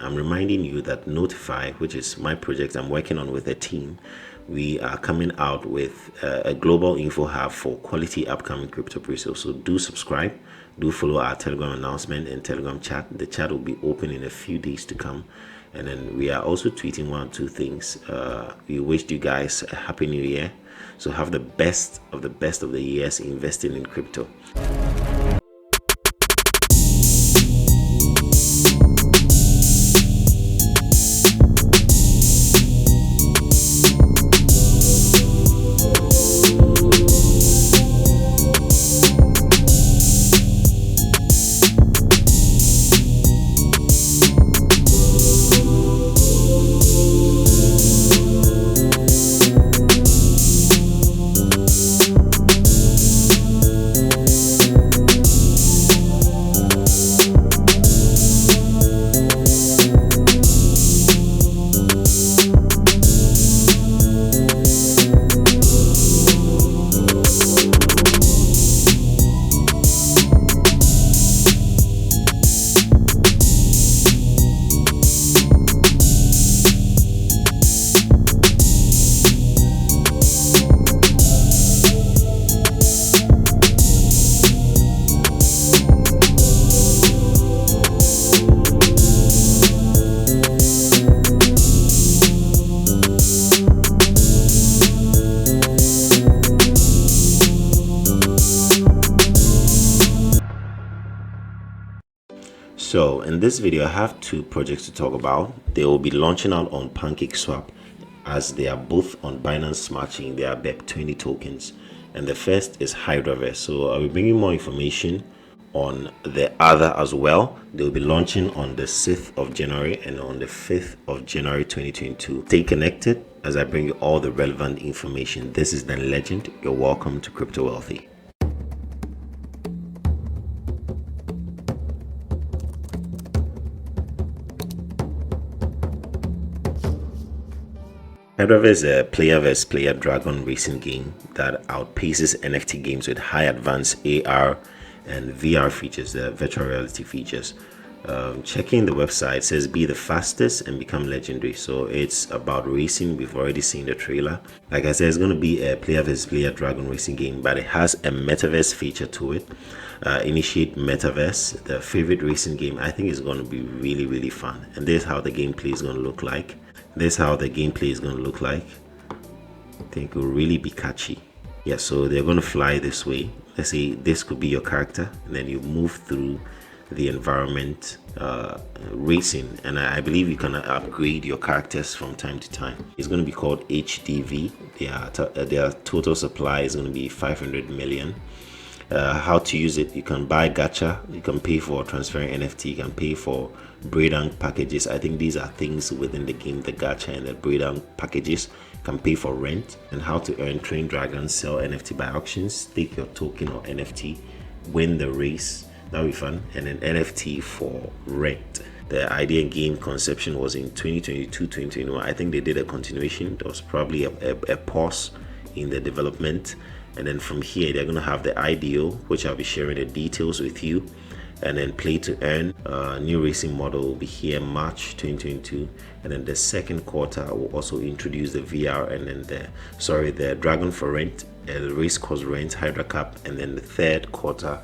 I'm reminding you that Notify, which is my project I'm working on with a team, we are coming out with a global info hub for quality upcoming crypto pre-sale. So do subscribe, do follow our Telegram announcement and Telegram chat. The chat will be open in a few days to come. And then we are also tweeting one or two things. We wish you guys a happy new year. So have the best of the years investing in crypto. So in this video, I have two projects to talk about. They will be launching out on PancakeSwap, as they are both on Binance Smart Chain. They are BEP20 tokens, and the first is Hydraverse. So I'll be bringing more information on the other as well. They will be launching on the 6th of January and on the 5th of January 2022. Stay connected as I bring you all the relevant information. This is the Legend. You're welcome to Crypto Wealthy. Hydraverse is a player versus player dragon racing game that outpaces NFT games with high advanced AR and VR features, the virtual reality features. Checking the website, says be the fastest and become legendary. So it's about racing. We've already seen the trailer. Like I said, it's going to be a player versus player dragon racing game, but it has a metaverse feature to it. Initiate Metaverse, the favorite racing game. I think it's going to be really fun, and this is how the gameplay is going to look like. I think it will really be catchy. Yeah, so they're going to fly this way. Let's say this could be your character, and then you move through the environment racing, and I believe you can upgrade your characters from time to time. It's going to be called HDV. Their total supply is going to be 500 million. How to use it: you can buy gacha, you can pay for transferring NFT, you can pay for breakdown packages. I think these are things within the game, the gacha and the breakdown packages. You can pay for rent. And how to earn: train dragons, sell NFT by auctions, stake your token or NFT, win the race, that'll be fun, and then NFT for rent. The idea game conception was in 2022-2021. I think they did a continuation. There was probably a pause in the development. And then from here, they're going to have the IDO, which I'll be sharing the details with you. And then play to earn. New racing model will be here March 2022. And then the second quarter will also introduce the VR, and then the Dragon for Rent, Race Course Rent, Hydra Cup. And then the third quarter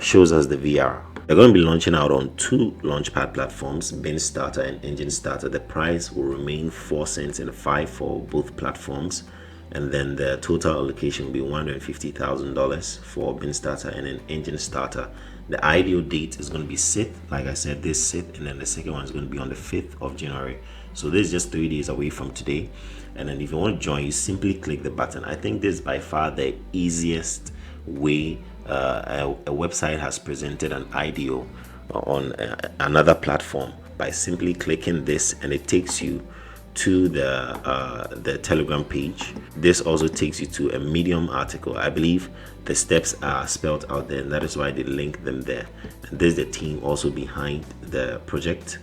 shows us the VR. They're going to be launching out on two launchpad platforms, Bin Starter and Engine Starter. The price will remain 4 cents and 5 for both platforms. And then the total allocation will be $150,000 for Bin Starter and an Engine Starter. The ideal date is going to be 6th, like I said, this 6th, and then the second one is going to be on the 5th of January. So this is just 3 days away from today. And then if you want to join, you simply click the button. I think this is by far the easiest way a website has presented an IDO on another platform, by simply clicking this, and it takes you to the Telegram page. This also takes you to a Medium article. I believe the steps are spelled out there, and that is why they link them there. And this is the team also behind the project,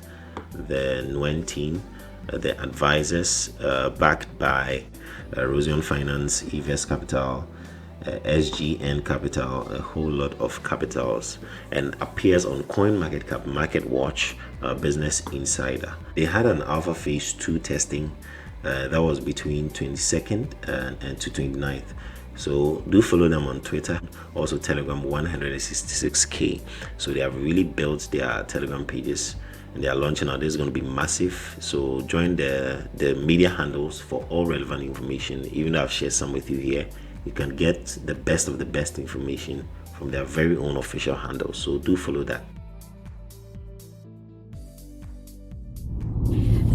the Nguyen team, the advisors, backed by Rosion Finance, Evest Capital, SGN Capital, a whole lot of capitals, and appears on CoinMarketCap, MarketWatch, Business Insider. They had an alpha phase 2 testing that was between 22nd and to 29th. So do follow them on Twitter, also Telegram 166k. So they have really built their Telegram pages and they are launching out. This is going to be massive. So join the media handles for all relevant information. Even though I've shared some with you here, you can get the best of the best information from their very own official handles. So do follow that.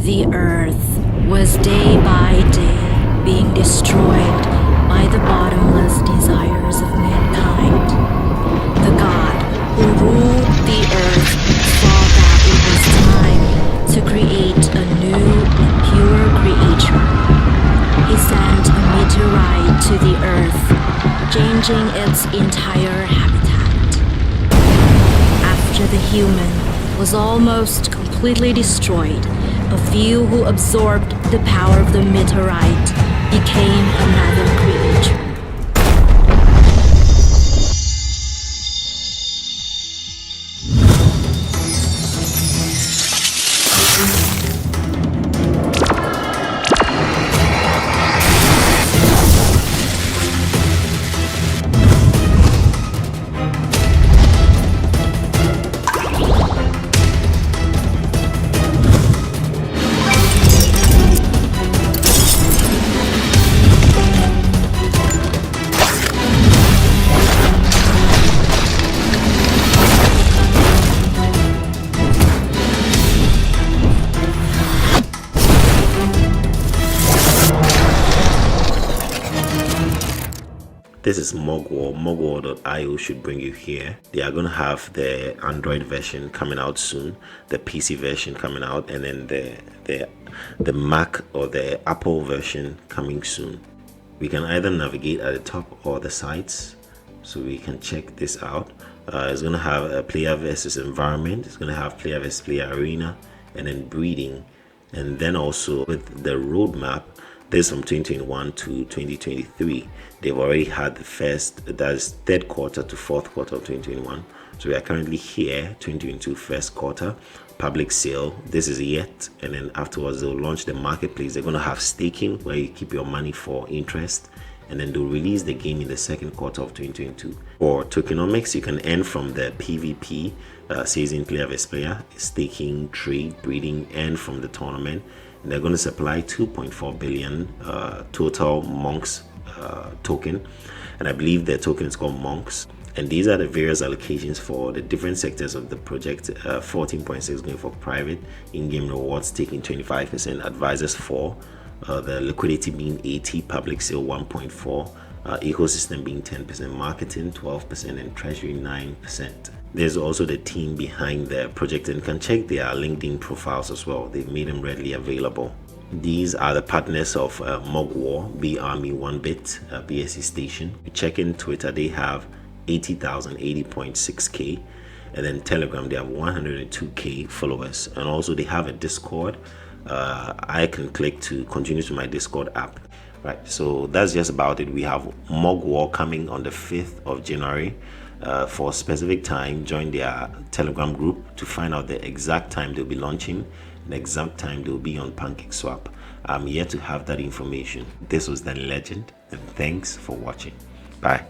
The earth was day by day being destroyed by the bottomless desires of mankind. The God who ruled the earth saw that it was time to create a new and pure creature. He sent a meteorite to the earth, changing its entire habitat. After the human was almost completely destroyed, a few who absorbed the power of the meteorite became another creature. This is MogWar. MogWar.io should bring you here. They are going to have the Android version coming out soon, the PC version coming out, and then the Mac or the Apple version coming soon. We can either navigate at the top or the sides, so we can check this out. It's going to have a player versus environment. It's going to have player versus player arena, and then breeding, and then also with the roadmap. This from 2021 to 2023. They've already had the that's third quarter to fourth quarter of 2021. So we are currently here, 2022 first quarter, public sale. This is it, and then afterwards they'll launch the marketplace. They're going to have staking where you keep your money for interest, and then they'll release the game in the second quarter of 2022. For tokenomics, you can earn from the PvP, season player versus player, staking, trade, breeding, and from the tournament. And they're going to supply 2.4 billion total MONX token, and I believe the token is called MONX. And these are the various allocations for the different sectors of the project. 14.6 going for private, in-game rewards taking 25%, advisors 4, the liquidity being 80, public sale 1.4, ecosystem being 10%, marketing 12%, and treasury 9%. There's also the team behind the project, and you can check their LinkedIn profiles as well. They've made them readily available. These are the partners of MogWar, B-Army, 1bit, BSC Station. You check in Twitter, they have 80,000, 80.6k, and then Telegram, they have 102k followers, and also they have a Discord. I can click to continue to my Discord app. Right, so that's just about it. We have MogWar coming on the 5th of January. For a specific time, join their Telegram group to find out the exact time they'll be launching, the exact time they'll be on PancakeSwap. I'm yet to have that information. This was the legend, and thanks for watching. Bye.